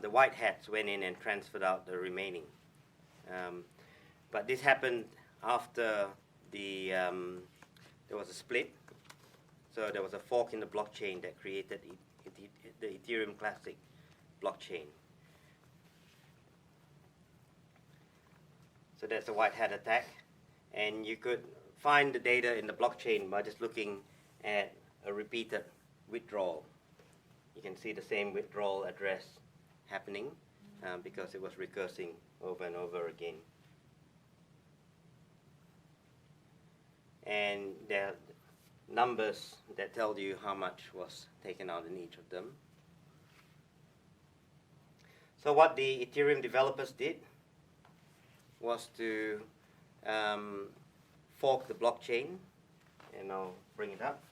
the white hats went in and transferred out the remaining. But this happened after there was a split. So there was a fork in the blockchain that created the Ethereum Classic blockchain. So that's a white hat attack. And you could find the data in the blockchain by just looking at a repeated withdrawal. You can see the same withdrawal address happening because it was recursing over and over again. And there are numbers that tell you how much was taken out in each of them. So what the Ethereum developers did was to fork the blockchain, and I'll bring it up.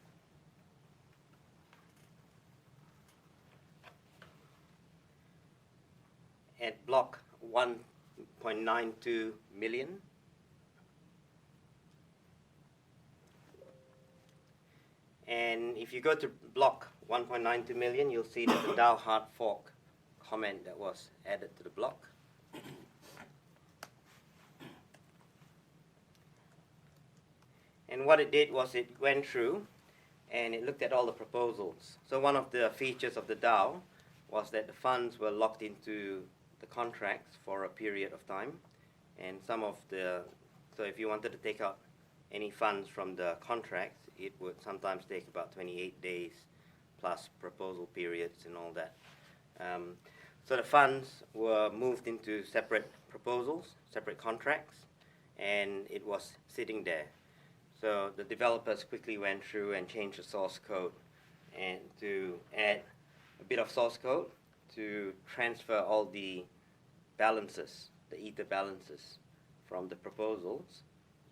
At block 1.92 million. And if you go to block 1.92 million, you'll see that the DAO hard fork comment that was added to the block. And what it did was it went through and it looked at all the proposals. So one of the features of the DAO was that the funds were locked into the contracts for a period of time. And so if you wanted to take out any funds from the contracts, it would sometimes take about 28 days plus proposal periods and all that. So the funds were moved into separate proposals, separate contracts, and it was sitting there. So the developers quickly went through and changed the source code and to add a bit of source code to transfer all the balances, the Ether balances from the proposals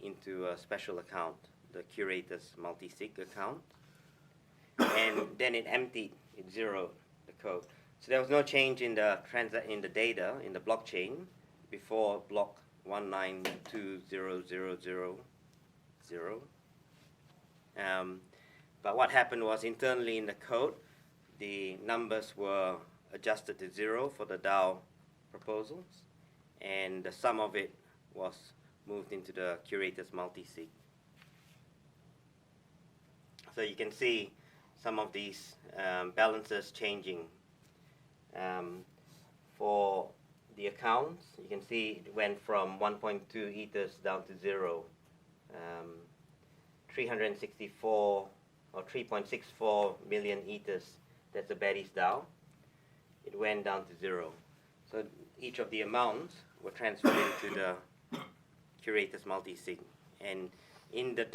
into a special account, the curator's multi-sig account. And then it emptied, it zeroed the code. So there was no change in the data, in the blockchain, before block 1920000. But what happened was internally in the code, the numbers were adjusted to 0 for the DAO proposals, and the sum of it was moved into the curator's multi-sig. So you can see some of these balances changing. For the accounts, you can see it went from 1.2 ethers down to 0. 364 or 3.64 million ethers, that's the Betty's DAO. It went down to 0. So each of the amounts were transferred into the curator's multi-sig. And in the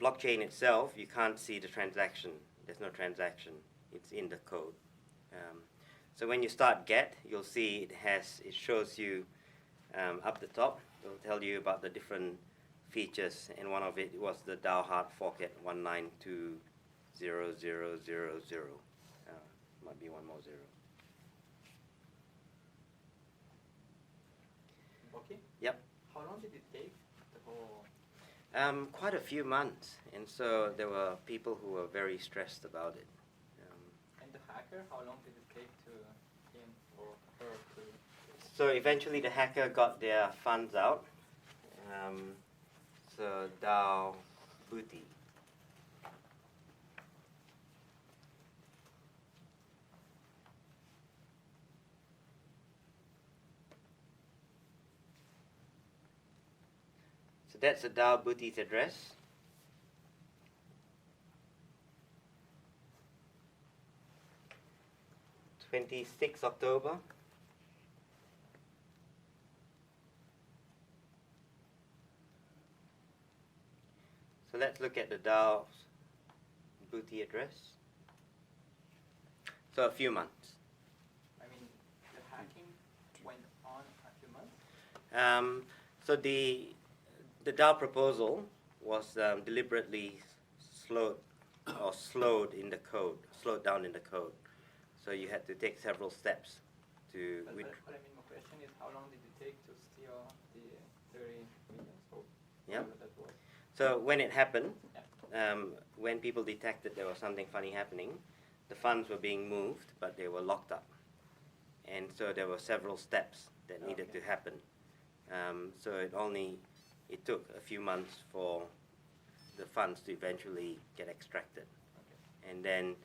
blockchain itself, you can't see the transaction. There's no transaction. It's in the code. So when you start get, you'll see it shows you up the top. It'll tell you about the different features, and one of it was the DAO hard fork at 1920000. Might be one more zero. Bokky? Yep. How long did it take the whole? Quite a few months, and so there were people who were very stressed about it. And the hacker, how long did it take to him or her to? So eventually the hacker got their funds out. So DAO Bokky. So that's the DAO Bokky's address. October 26th. So let's look at the DAO's Bokky address. So a few months. I mean, the hacking went on a few months? So the DAO proposal was deliberately slowed in the code, slowed down in the code. So you had to take several steps to. But I mean, my question is, how long did it take to steal the 30 million? Or Yeah. that was? So when it happened, when people detected there was something funny happening, the funds were being moved, but they were locked up. and so there were several steps that needed Okay. to happen. So it took a few months for the funds to eventually get extracted. Okay. And then,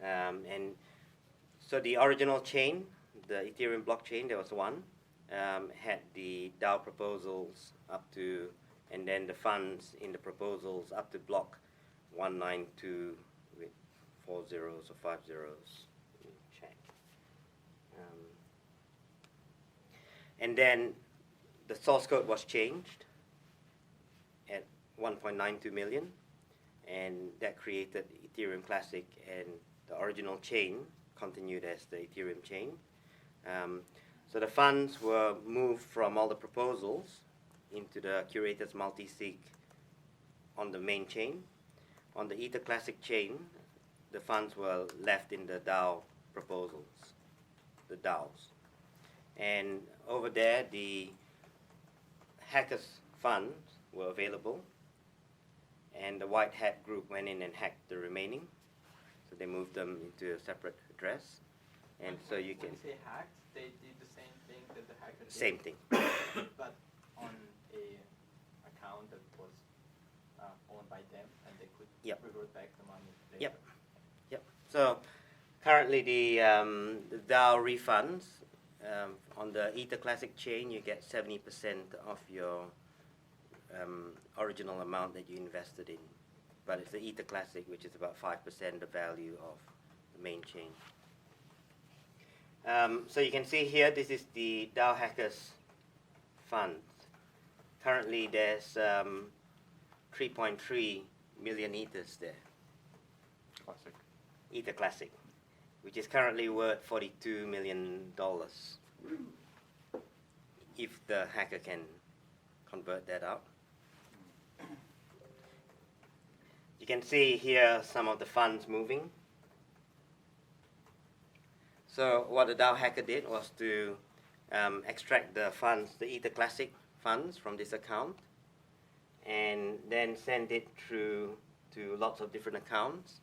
and so the original chain, the Ethereum blockchain, there was one, had the DAO proposals up to, and then the funds in the proposals up to block 192 with 4 zeros or 5 zeros. Let me check. And then the source code was changed at 1.92 million, and that created Ethereum Classic, and the original chain continued as the Ethereum chain. So the funds were moved from all the proposals into the curator's multi-sig on the main chain. On the Ether Classic chain, the funds were left in the DAO proposals, the DAOs. And over there, the hackers' funds were available, and the White Hat group went in and hacked the remaining. So they moved them into a separate address. And so you can... When you say hacked, they did the same thing that the hacker did? Same thing. But on a account that was owned by them, and they could Yep. revert back the money later? Yep. Yep. So currently the DAO refunds, on the Ether Classic chain, you get 70% of your original amount that you invested in. But it's the Ether Classic, which is about 5% the value of the main chain. So you can see here, this is the DAO Hackers fund. Currently there's 3.3 million Ethers there. Classic. Ether Classic, which is currently worth $42 million. If the hacker can convert that out. You can see here some of the funds moving. So what the DAO hacker did was to extract the funds, the Ether Classic funds from this account, and then send it through to lots of different accounts.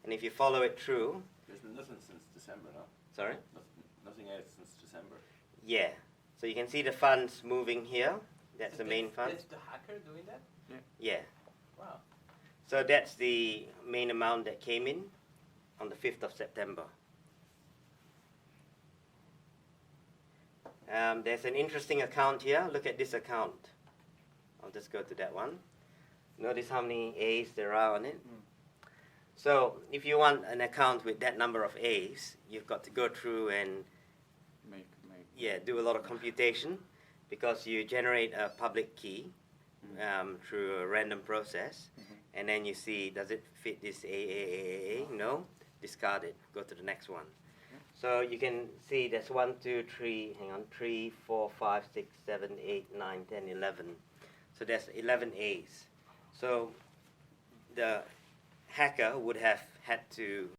And if you follow it through... There's been nothing since December, no? Sorry? Nothing else since December. Yeah. So you can see the funds moving here. That's the main fund. That's the hacker doing that? Yeah. Wow. So that's the main amount that came in on the 5th of September. There's an interesting account here. Look at this account. I'll just go to that one. Notice how many A's there are on it. So if you want an account with that number of A's, you've got to go through and do a lot of computation, because you generate a public key through a random process, and then you see, does it fit this A? No, discard it, go to the next one. So you can see there's 3, 4, 5, 6, 7, 8, 9, 10, 11. So there's 11 A's. So the hacker would have had to